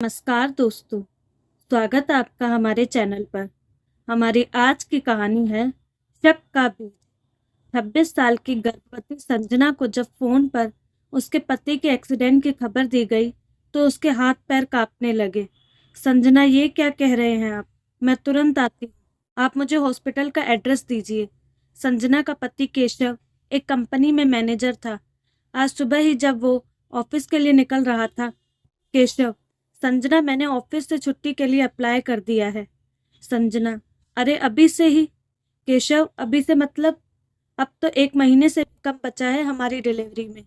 नमस्कार दोस्तों, स्वागत है आपका हमारे चैनल पर। हमारी आज की कहानी है शक का बीज। 26 साल की गर्भवती संजना को जब फोन पर उसके पति के एक्सीडेंट की खबर दी गई तो उसके हाथ पैर कांपने लगे। संजना, ये क्या कह रहे हैं आप? मैं तुरंत आती हूँ। आप मुझे हॉस्पिटल का एड्रेस दीजिए। संजना का पति केशव एक कंपनी में मैनेजर था। आज सुबह ही जब वो ऑफिस के लिए निकल रहा था, केशव: संजना, मैंने ऑफिस से छुट्टी के लिए अप्लाई कर दिया है। संजना: अरे अभी से ही? केशव: अभी से मतलब? अब तो 1 महीने से भी कम बचा है हमारी डिलीवरी में।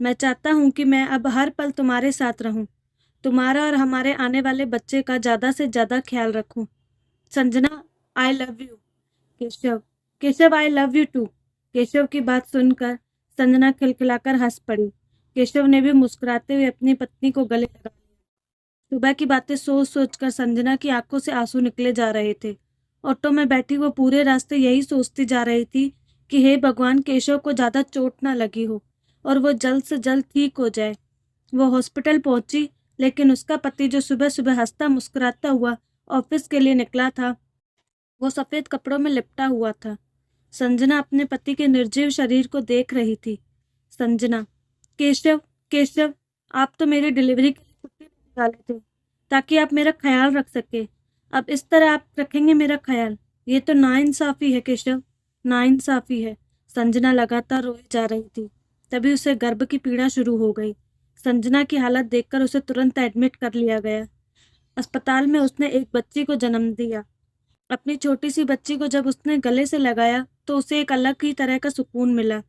मैं चाहता हूँ कि मैं अब हर पल तुम्हारे साथ रहूँ, तुम्हारा और हमारे आने वाले बच्चे का ज़्यादा से ज़्यादा ख्याल रखूँ। Sanjana: I love you. Keshav: Keshav, I love you too. Keshav की बात सुनकर संजना खिलखिलाकर हंस पड़ी। केशव ने भी मुस्कुराते हुए अपनी पत्नी को गले लगा लिया। सुबह की बातें सोच सोच कर संजना की आंखों से आंसू निकले जा रहे थे। ऑटो में बैठी वो पूरे रास्ते यही सोचती जा रही थी कि हे भगवान, केशव को ज्यादा चोट ना लगी हो और वो जल्द से जल्द ठीक हो जाए। वो हॉस्पिटल पहुंची, लेकिन उसका पति जो सुबह सुबह हंसता मुस्कुराता हुआ ऑफिस के लिए निकला था, वो सफेद कपड़ों में लिपटा हुआ था। संजना अपने पति के निर्जीव शरीर को देख रही थी। संजना: केशव, केशव, आप तो मेरी डिलीवरी के लिए छुट्टी लेने वाले थे ताकि आप मेरा ख्याल रख सके। अब इस तरह आप रखेंगे मेरा ख्याल? ये तो नाइंसाफी है केशव, नाइंसाफी है। संजना लगातार रोई जा रही थी। तभी उसे गर्भ की पीड़ा शुरू हो गई। संजना की हालत देखकर उसे तुरंत एडमिट कर लिया गया। अस्पताल में उसने एक बच्ची को जन्म दिया। अपनी छोटी सी बच्ची को जब उसने गले से लगाया तो उसे एक अलग ही तरह का सुकून मिला।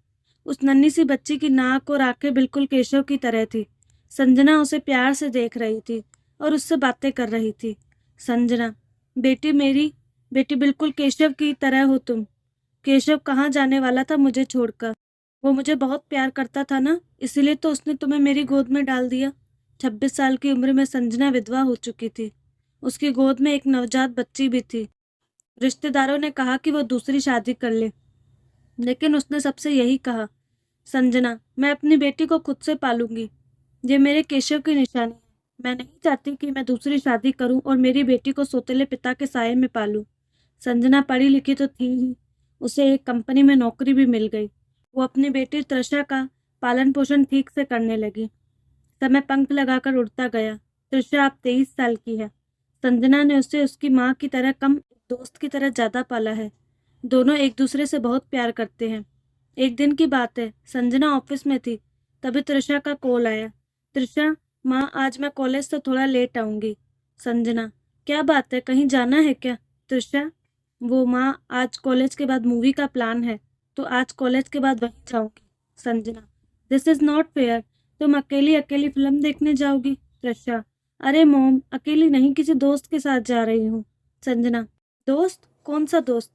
उस नन्ही सी बच्ची की नाक और आंखें बिल्कुल केशव की तरह थी। संजना उसे प्यार से देख रही थी और उससे बातें कर रही थी। संजना: बेटी मेरी, बेटी बिल्कुल केशव की तरह हो तुम। केशव कहाँ जाने वाला था मुझे छोड़कर? वो मुझे बहुत प्यार करता था ना, इसीलिए तो उसने तुम्हें मेरी गोद में डाल दिया। 26 साल की उम्र में संजना विधवा हो चुकी थी। उसकी गोद में एक नवजात बच्ची भी थी। रिश्तेदारों ने कहा कि वो दूसरी शादी कर ले, लेकिन उसने सबसे यही कहा, संजना, मैं अपनी बेटी को खुद से पालूंगी। ये मेरे केशव की निशानी है। मैं नहीं चाहती कि मैं दूसरी शादी करूं और मेरी बेटी को सौतेले पिता के साये में पालूं। संजना पढ़ी लिखी तो थी ही, उसे एक कंपनी में नौकरी भी मिल गई। वो अपनी बेटी तृषा का पालन पोषण ठीक से करने लगी। समय पंख लगाकर उड़ता गया। तृषा अब 23 साल की है। संजना ने उसे उसकी माँ की तरह कम, एक दोस्त की तरह ज्यादा पाला है। दोनों एक दूसरे से बहुत प्यार करते हैं। एक दिन की बात है, संजना ऑफिस में थी, तभी तृषा का कॉल आया। तृषा: माँ, आज मैं कॉलेज से थोड़ा लेट आऊंगी। संजना: क्या बात है, कहीं जाना है क्या? तृषा: वो माँ, आज कॉलेज के बाद मूवी का प्लान है, तो आज कॉलेज के बाद वहीं जाऊंगी। Sanjana: this is not fair, तुम अकेली अकेली फिल्म देखने जाओगी? तृषा: अरे मॉम, अकेली नहीं, किसी दोस्त के साथ जा रही हूँ। संजना: दोस्त? कौन सा दोस्त?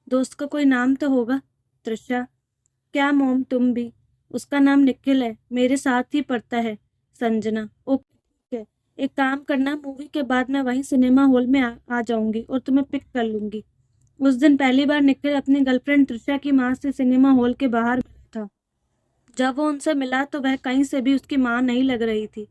दोस्त का कोई नाम तो होगा। तृषा: क्या मॉम, तुम भी? उसका नाम निखिल है, मेरे साथ ही पढ़ता है। संजना: ओके ठीक है, एक काम करना, मूवी के बाद मैं वहीं सिनेमा हॉल में आ जाऊंगी और तुम्हें पिक कर लूंगी। उस दिन पहली बार निखिल अपनी गर्लफ्रेंड तृषा की माँ से सिनेमा हॉल के बाहर मिला था। जब वो उनसे मिला तो वह कहीं से भी उसकी माँ नहीं लग रही थी।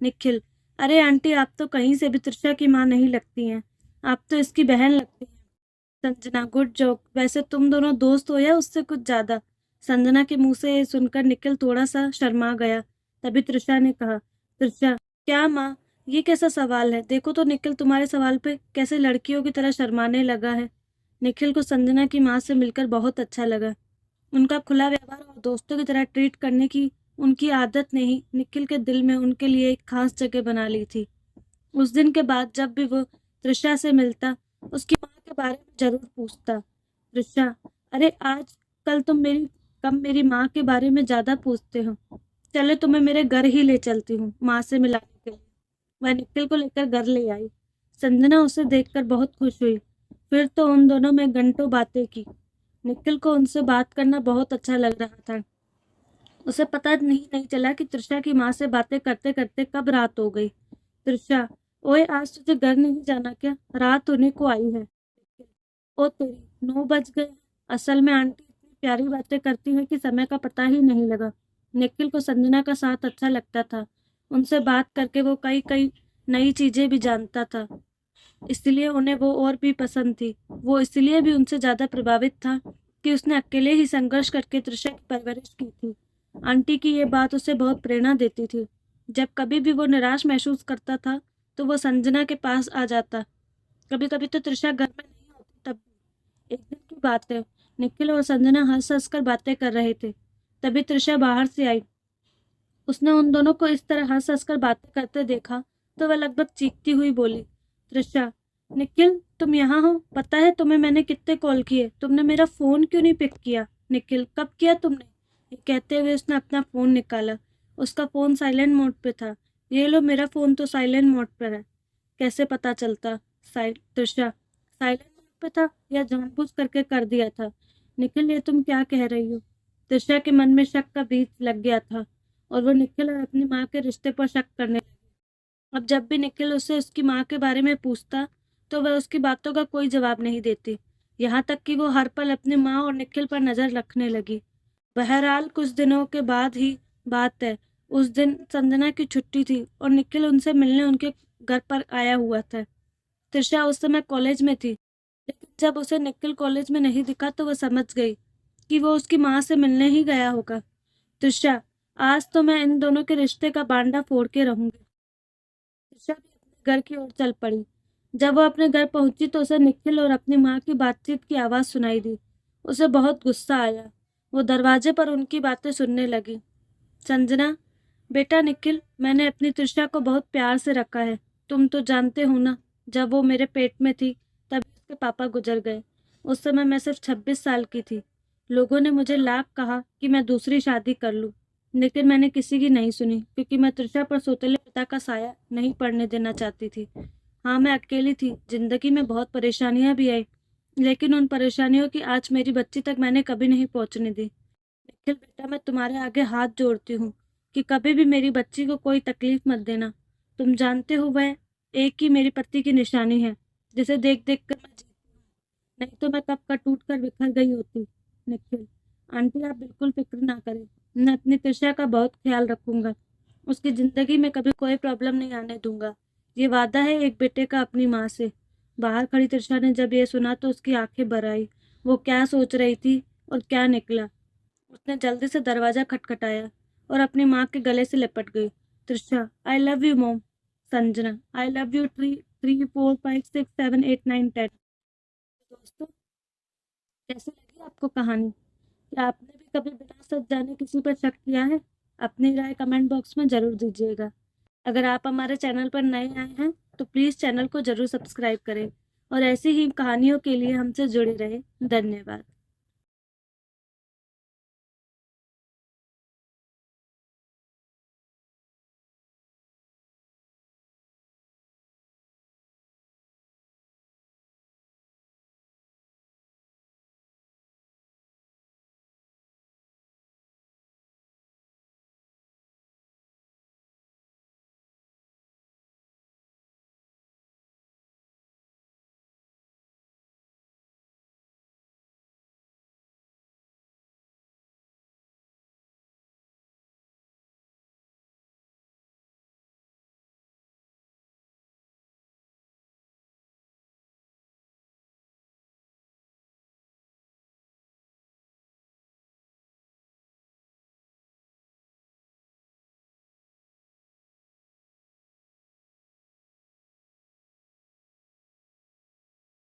निखिल: अरे आंटी, आप तो कहीं से भी तृषा की माँ नहीं लगती हैं, आप तो इसकी बहन लगती हैं। संजना: गुड जोक, वैसे तुम दोनों दोस्त हो या उससे कुछ ज्यादा? संजना के मुंह से ये सुनकर निखिल थोड़ा सा शर्मा गया। तभी तृषा ने कहा, तृषा: क्या माँ, ये कैसा सवाल है? देखो तो निखिल तुम्हारे सवाल पे कैसे लड़कियों की तरह शर्माने लगा है। निखिल को संजना की माँ से मिलकर बहुत अच्छा लगा। उनका खुला व्यवहार और दोस्तों की तरह ट्रीट करने की उनकी आदत ने ही निखिल के दिल में उनके लिए एक खास जगह बना ली थी। उस दिन के बाद जब भी वो तृषा से मिलता, उसकी माँ के बारे में जरूर पूछता। तृषा: अरे आज कल तुम मेरी कम मेरी माँ के बारे में ज्यादा पूछते हो। चलो तुम्हें मेरे घर ही ले चलती हूँ माँ से मिलाने के लिए। वह निखिल को लेकर घर ले आई। संजना उसे देखकर बहुत खुश हुई। फिर तो उन दोनों में घंटों बातें की। निखिल को उनसे बात करना बहुत अच्छा लग रहा था। उसे पता नहीं चला कि तृषा की माँ से बातें करते करते कब रात हो गई। तृषा: ओए, आज तुझे घर नहीं जाना क्या? रात होने को आई है। ओ तेरी, 9 बज गए। असल में आंटी इतनी प्यारी बातें करती है कि समय का पता ही नहीं लगा। निखिल को संजना का साथ अच्छा लगता था। उनसे बात करके वो कई कई नई चीज़ें भी जानता था, इसलिए उन्हें वो और भी पसंद थी। वो इसलिए भी उनसे ज़्यादा प्रभावित था कि उसने अकेले ही संघर्ष करके तृषा की परवरिश की थी। आंटी की ये बात उसे बहुत प्रेरणा देती थी। जब कभी भी वो निराश महसूस करता था, तो वो संजना के पास आ जाता। कभी-कभी तो तृषा घर में नहीं होती तब भी। एक दिन की बात है, निखिल और संजना हँस-हँस कर बातें कर रहे थे। तभी तृषा बाहर से आई। उसने उन दोनों को इस तरह हँस-हँस कर बातें करते देखा, तो वह लगभग चीखती हुई बोली, तृषा, निखिल, तुम यहाँ हो? पता है तुम्हें मैंने कितने कॉल किए, तुमने मेरा फ़ोन क्यों नहीं पिक किया? निखिल, कब किया तुमने? ये कहते हुए उसने अपना फ़ोन निकाला। उसका फ़ोन साइलेंट मोड पे था। ये लो, मेरा फ़ोन तो साइलेंट मोड पर है। कैसे पता चलता? तृषा, साइलेंट मोड पे था या जानबूझ करके कर दिया था? निखिल, ये तुम क्या कह रही हो? तृषा के मन में शक का बीज लग गया था और वो निखिल और अपनी माँ के रिश्ते पर शक करने लगी। अब जब भी निखिल उससे उसकी माँ के बारे में पूछता, तो वह उसकी बातों का कोई जवाब नहीं देती। यहाँ तक कि वो हर पल अपनी माँ और निखिल पर नजर रखने लगी। बहरहाल कुछ दिनों के बाद ही बात है। उस दिन संजना की छुट्टी थी और निखिल उनसे मिलने उनके घर पर आया हुआ था। तृषा उस समय कॉलेज में थी, लेकिन जब उसे निखिल कॉलेज में नहीं दिखा तो वह समझ गई कि वो उसकी माँ से मिलने ही गया होगा। तृषा, आज तो मैं इन दोनों के रिश्ते का बांडा फोड़ के रहूंगी। तृषा भी अपने घर की ओर चल पड़ी। जब वो अपने घर पहुंची तो उसे निखिल और अपनी माँ की बातचीत की आवाज सुनाई दी। उसे बहुत गुस्सा आया। वो दरवाजे पर उनकी बातें सुनने लगी। संजना, बेटा निखिल, मैंने अपनी तृषा को बहुत प्यार से रखा है। तुम तो जानते हो ना, जब वो मेरे पेट में थी तभी उसके पापा गुजर गए। उस समय मैं सिर्फ 26 साल की थी। लोगों ने मुझे लाख कहा कि मैं दूसरी शादी कर लूं, लेकिन मैंने किसी की नहीं सुनी, क्योंकि मैं तृषा पर सौतेले पिता का साया नहीं पड़ने देना चाहती थी। हाँ, मैं अकेली थी, जिंदगी में बहुत परेशानियां भी आई, लेकिन उन परेशानियों की आँच मेरी बच्ची तक मैंने कभी नहीं पहुंचने दी। निखिल बेटा, मैं तुम्हारे आगे हाथ जोड़ती हूँ कि कभी भी मेरी बच्ची को कोई तकलीफ मत देना। तुम जानते हो, वह एक ही मेरे पति की निशानी है, जिसे देख देख कर मैं जीती हूँ। नहीं तो मैं कब का टूट कर बिखर गई होती। निखिल, आंटी आप बिल्कुल फिक्र ना करें। मैं अपनी त्रिषा का बहुत ख्याल रखूंगा। उसकी जिंदगी में कभी कोई प्रॉब्लम नहीं आने दूंगा। ये वादा है एक बेटे का अपनी माँ से। बाहर खड़ी त्रिषा ने जब ये सुना तो उसकी आंखें भर आई। वो क्या सोच रही थी और क्या निकला। उसने जल्दी से दरवाजा खटखटाया और अपनी माँ के गले से लिपट गई। Trisha, I love you mom. Sanjana, I love you 3 4 5 6 7 8 9 10। दोस्तों, कैसी लगी आपको कहानी? क्या आपने भी कभी बिना सच जाने किसी पर शक किया है? अपनी राय कमेंट बॉक्स में जरूर दीजिएगा। अगर आप हमारे चैनल पर नए आए हैं तो प्लीज़ चैनल को जरूर सब्सक्राइब करें और ऐसी ही कहानियों के लिए हमसे जुड़े रहें। धन्यवाद।